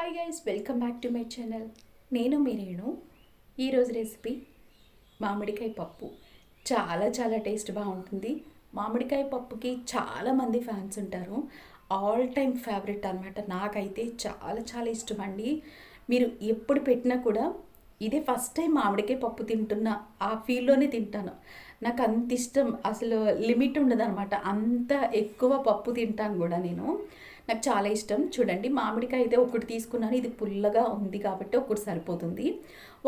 Hi guys, welcome back to my channel. నేను మీ రేణు. ఈరోజు recipe మామిడికాయ పప్పు. చాలా చాలా టేస్ట్ బాగుంటుంది. మామిడికాయ పప్పుకి చాలామంది ఫ్యాన్స్ ఉంటారు. ఆల్ టైమ్ ఫేవరెట్ అనమాట. నాకైతే చాలా చాలా ఇష్టం అండి. మీరు ఎప్పుడు పెట్టినా కూడా ఇదే ఫస్ట్ టైం మామిడికాయ పప్పు తింటున్నా ఆ ఫీల్లోనే తింటాను. నాకు అంత ఇష్టం, అసలు లిమిట్ ఉండదు అనమాట. అంత ఎక్కువ పప్పు తింటాను కూడా నేను. నాకు చాలా ఇష్టం. చూడండి, మామిడికాయ అయితే ఒకటి తీసుకున్నాను. ఇది పుల్లగా ఉంది కాబట్టి ఒకటి సరిపోతుంది.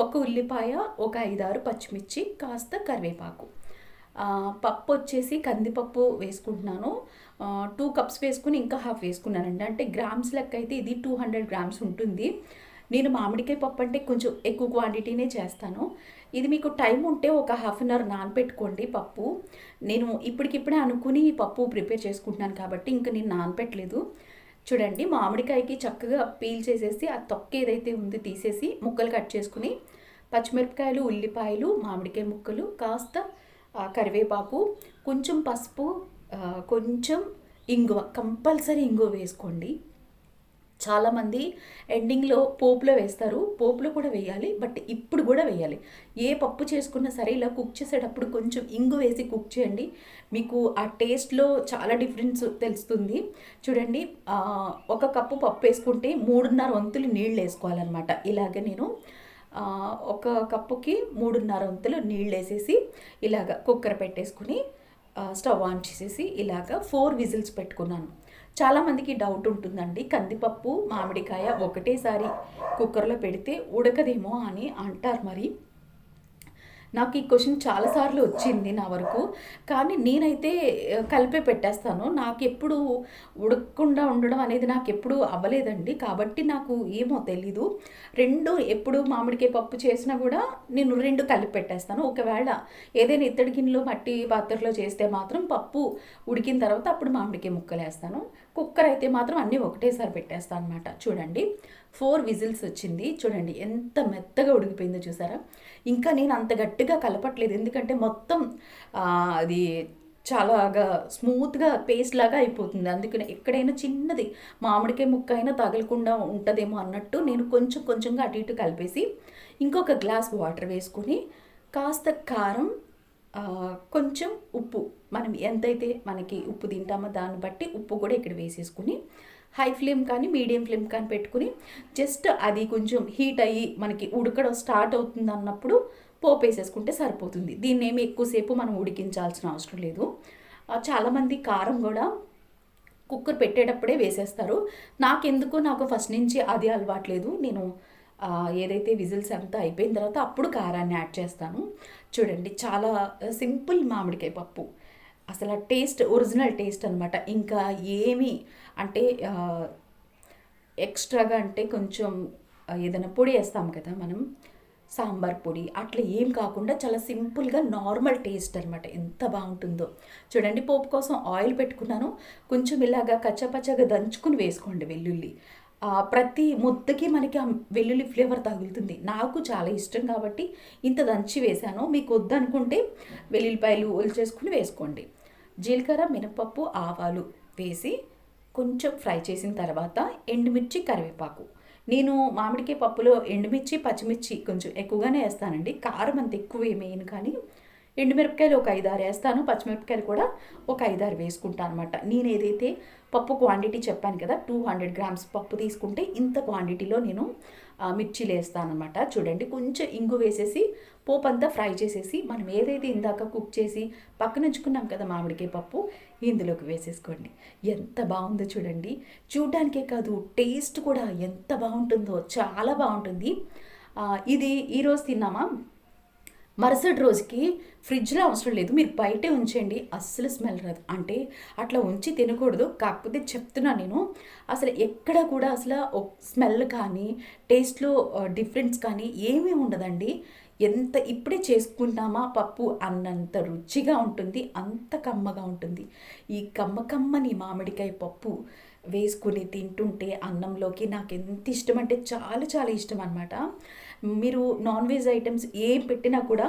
ఒక ఉల్లిపాయ, ఒక 5-6 పచ్చిమిర్చి, కాస్త కరివేపాకు. పప్పు వచ్చేసి కందిపప్పు వేసుకుంటున్నాను. 2 కప్స్ వేసుకుని ఇంకా హాఫ్ వేసుకున్నానండి. అంటే గ్రామ్స్ లెక్క అయితే ఇది 200 గ్రామ్స్ ఉంటుంది. నేను మామిడికాయ పప్పు అంటే కొంచెం ఎక్కువ క్వాంటిటీనే చేస్తాను. ఇది మీకు టైం ఉంటే ఒక హాఫ్ అన్ అవర్ నానపెట్టుకోండి పప్పు. నేను ఇప్పటికిప్పుడే అనుకుని పప్పు ప్రిపేర్ చేసుకుంటున్నాను కాబట్టి ఇంకా నేను నానపెట్టలేదు. చూడండి, మామిడికాయకి చక్కగా పీల్ చేసేసి ఆ తొక్క ఏదైతే ఉందో తీసేసి ముక్కలు కట్ చేసుకుని పచ్చిమిరపకాయలు, ఉల్లిపాయలు, మామిడికాయ ముక్కలు, కాస్త కరివేపాకు, కొంచెం పసుపు, కొంచెం ఇంగువ, కంపల్సరీ ఇంగువ వేసుకోండి. చాలామంది ఎండింగ్లో పోపులో వేస్తారు. పోపులో కూడా వేయాలి, బట్ ఇప్పుడు కూడా వేయాలి. ఏ పప్పు చేసుకున్నా సరే ఇలా కుక్ చేసేటప్పుడు కొంచెం ఇంగు వేసి కుక్ చేయండి. మీకు ఆ టేస్ట్లో చాలా డిఫరెన్స్ తెలుస్తుంది. చూడండి, 1 కప్పు పప్పు వేసుకుంటే 3.5 వంతులు నీళ్ళు వేసుకోవాలన్నమాట. ఇలాగ నేను 1 కప్పుకి 3.5 వంతులు నీళ్ళు వేసేసి ఇలాగ కుక్కర్ పెట్టేసుకుని స్టవ్ ఆన్ చేసేసి ఇలాగ 4 విజిల్స్ పెట్టుకున్నాను. చాలామందికి డౌట్ ఉంటుందండి, కందిపప్పు మామిడికాయ ఒకటేసారి కుక్కర్లో పెడితే ఉడకదేమో అని అంటారు. మరి నాకు ఈ క్వశ్చన్ చాలాసార్లు వచ్చింది నా వరకు. కానీ నేనైతే కలిపే పెట్టేస్తాను. నాకు ఎప్పుడు ఉడకకుండా ఉండడం అనేది నాకు ఎప్పుడు అవ్వలేదండి. కాబట్టి నాకు ఏమో తెలీదు. 2 ఎప్పుడు మామిడికాయ పప్పు చేసినా కూడా నేను 2 కలిపి పెట్టేస్తాను. ఒకవేళ ఏదైనా ఇత్తడి గిన్నెలో మట్టి పాత్రలో చేస్తే మాత్రం పప్పు ఉడికిన తర్వాత అప్పుడు మామిడికాయ ముక్కలు వేస్తాను. కుక్కర్ అయితే మాత్రం అన్నీ ఒకటేసారి పెట్టేస్తాను అనమాట. చూడండి, 4 విజిల్స్ వచ్చింది. చూడండి ఎంత మెత్తగా ఉడికిపోయిందో చూసారా. ఇంకా నేను అంత గట్టిగా కలపట్లేదు, ఎందుకంటే మొత్తం అది చాలాగా స్మూత్గా పేస్ట్ లాగా అయిపోతుంది. అందుకని ఎక్కడైనా చిన్నది మామిడికాయ ముక్క అయినా తగలకుండా ఉంటుందేమో అన్నట్టు నేను కొంచెం కొంచెంగా అటు ఇటు కలిపేసి ఇంకొక గ్లాస్ వాటర్ వేసుకొని కాస్త కారం, కొంచెం ఉప్పు, మనం ఎంతైతే మనకి ఉప్పు తింటామో దాన్ని బట్టి ఉప్పు కూడా ఇక్కడ వేసేసుకుని హై ఫ్లేమ్ కానీ మీడియం ఫ్లేమ్ కానీ పెట్టుకుని జస్ట్ అది కొంచెం హీట్ అయ్యి మనకి ఉడకడం స్టార్ట్ అవుతుంది అన్నప్పుడు పోపు వేసేసుకుంటే సరిపోతుంది. దీన్ని ఏమి ఎక్కువసేపు మనం ఉడికించాల్సిన అవసరం లేదు. చాలామంది కారం కూడా కుక్కర్ పెట్టేటప్పుడే వేసేస్తారు. నాకు ఫస్ట్ నుంచి అది అలవాట్లేదు. నేను ఏదైతే విజిల్స్ అంతా అయిపోయిన తర్వాత అప్పుడు కారాన్ని యాడ్ చేస్తాను. చూడండి, చాలా సింపుల్ మామిడికాయ పప్పు. అసలు ఆ టేస్ట్ ఒరిజినల్ టేస్ట్ అనమాట. ఇంకా ఏమి అంటే ఎక్స్ట్రాగా అంటే కొంచెం ఏదైనా పొడి వేస్తాం కదా మనం, సాంబార్ పొడి అట్లా ఏం కాకుండా చాలా సింపుల్గా నార్మల్ టేస్ట్ అనమాట. ఎంత బాగుంటుందో చూడండి. పోపు కోసం ఆయిల్ పెట్టుకున్నాను. కొంచెం ఇలాగా కచ్చపచ్చగా దంచుకుని వేసుకోండి వెల్లుల్లి. ప్రతి ముద్దకి మనకి ఆ వెల్లుల్లి ఫ్లేవర్ తగులుతుంది. నాకు చాలా ఇష్టం కాబట్టి ఇంత దంచి వేసాను. మీకు వద్దనుకుంటే వెల్లుల్లిపాయలు ఒలిచేసుకుని వేసుకోండి. జీలకర్ర, మినపప్పు, ఆవాలు వేసి కొంచెం ఫ్రై చేసిన తర్వాత ఎండుమిర్చి, కరివేపాకు. నేను మామిడికాయ పప్పులో ఎండుమిర్చి, పచ్చిమిర్చి కొంచెం ఎక్కువగానే వేస్తానండి. కారం అంత ఎక్కువ ఏమేయను, కానీ ఎండుమిరపకాయలు ఒక 5-6 వేస్తాను. పచ్చిమిరపకాయలు కూడా ఒక 5-6 వేసుకుంటాను అనమాట. నేను ఏదైతే పప్పు క్వాంటిటీ చెప్పాను కదా, 200 గ్రామ్స్ పప్పు తీసుకుంటే ఇంత క్వాంటిటీలో నేను మిర్చీలు వేస్తాను అనమాట. చూడండి, కొంచెం ఇంగు వేసేసి పోపు అంతా ఫ్రై చేసేసి మనం ఏదైతే ఇందాక కుక్ చేసి పక్కన ఉంచుకున్నాం కదా మామిడికాయ పప్పు, ఇందులోకి వేసేసుకోండి. ఎంత బాగుందో చూడండి. చూడడానికే కాదు, టేస్ట్ కూడా ఎంత బాగుంటుందో, చాలా బాగుంటుంది. ఇది ఈరోజు తిన్నామా, మరుసటి రోజుకి ఫ్రిడ్జ్లో అవసరం లేదు, మీరు బయటే ఉంచండి, అస్సలు స్మెల్ రాదు. అంటే అట్లా ఉంచి తినకూడదు, కాకపోతే చెప్తున్నా నేను. అసలు ఎక్కడ కూడా అసలు స్మెల్ కానీ టేస్ట్లో డిఫరెన్స్ కానీ ఏమీ ఉండదండి. ఎంత ఇప్పుడే చేసుకుంటామా పప్పు అన్నంత రుచిగా ఉంటుంది, అంత కమ్మగా ఉంటుంది. ఈ కమ్మని మామిడికాయ పప్పు వేసుకుని తింటుంటే అన్నంలోకి నాకు ఎంత ఇష్టం అంటే చాలా చాలా ఇష్టం అనమాట. మీరు నాన్ వెజ్ ఐటమ్స్ ఏం పెట్టినా కూడా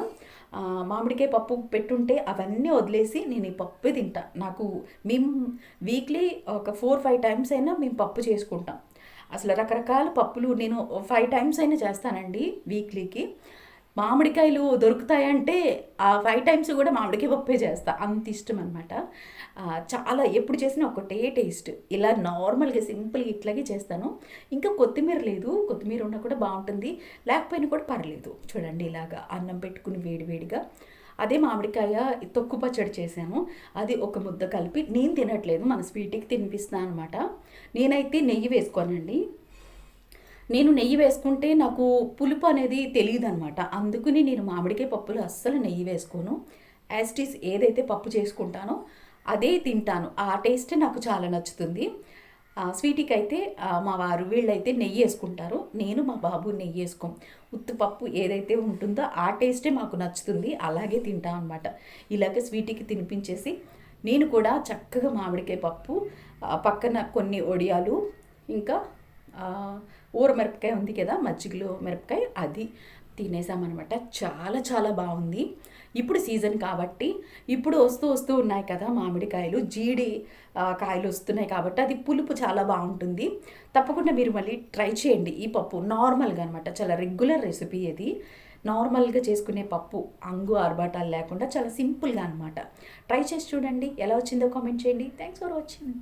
మామిడికాయ పప్పు పెట్టుంటే అవన్నీ వదిలేసి నేను ఈ పప్పే తింటా. మేము వీక్లీ ఒక 4-5 టైమ్స్ అయినా మేము పప్పు చేసుకుంటాం. అసలు రకరకాల పప్పులు నేను 5 టైమ్స్ అయినా చేస్తానండి వీక్లీకి. మామిడికాయలు దొరుకుతాయంటే ఆ 5 టైమ్స్ కూడా మామిడికాయ పప్పే చేస్తా. అంత ఇష్టం అనమాట. చాలా ఎప్పుడు చేసినా ఒకటే టేస్ట్. ఇలా నార్మల్‌గా సింపుల్‌గా ఇట్లాగే చేస్తాను. ఇంకా కొత్తిమీర లేదు. కొత్తిమీర ఉన్నా కూడా బావుంటుంది. లేకపోయినా కూడా పర్లేదు. చూడండి ఇలాగా అన్నం పెట్టుకుని వేడి వేడిగా అదే మామిడికాయ తొక్కు పచ్చడి చేశాను. అది ఒక ముద్ద కలిపి నేను తినట్లేదు. మన స్వీటీకి తినిపిస్తున్నాను అనమాట. నేనైతే నెయ్యి వేసుకోనండి. నేను నెయ్యి వేసుకుంటే నాకు పులుపు అనేది తెలియదనమాట. అందుకని నేను మామిడికాయ పప్పులో అస్సలు నెయ్యి వేసుకోను. యాజ్ ఇట్ ఈస్ ఏదైతే పప్పు చేసుకుంటానో అదే తింటాను. ఆ టేస్టే నాకు చాలా నచ్చుతుంది. స్వీటీకి అయితే మా వారు వీళ్ళైతే నెయ్యి వేసుకుంటారు. నేను మా బాబు నెయ్యి వేసుకోం. ఉత్తుపప్పు ఏదైతే ఉంటుందో ఆ టేస్టే మాకు నచ్చుతుంది. అలాగే తింటాం అనమాట. ఇలాగ స్వీటీకి తినిపించేసి నేను కూడా చక్కగా మామిడికాయ పప్పు, పక్కన కొన్ని వడియాలు, ఇంకా ఊర మిరపకాయ ఉంది కదా, మజ్జిగలో మిరపకాయ, అది తినేసామన్నమాట. చాలా చాలా బాగుంది. ఇప్పుడు సీజన్ కాబట్టి ఇప్పుడు వస్తూ ఉన్నాయి కదా మామిడికాయలు, జీడి కాయలు వస్తున్నాయి కాబట్టి అది పులుపు చాలా బాగుంటుంది. తప్పకుండా మీరు మళ్ళీ ట్రై చేయండి ఈ పప్పు. నార్మల్గా అనమాట, చాలా రెగ్యులర్ రెసిపీ ఇది. నార్మల్గా చేసుకునే పప్పు, అంగు ఆర్భాటాలు లేకుండా చాలా సింపుల్గా అనమాట. ట్రై చేసి చూడండి. ఎలా వచ్చిందో కామెంట్ చేయండి. Thanks for watching.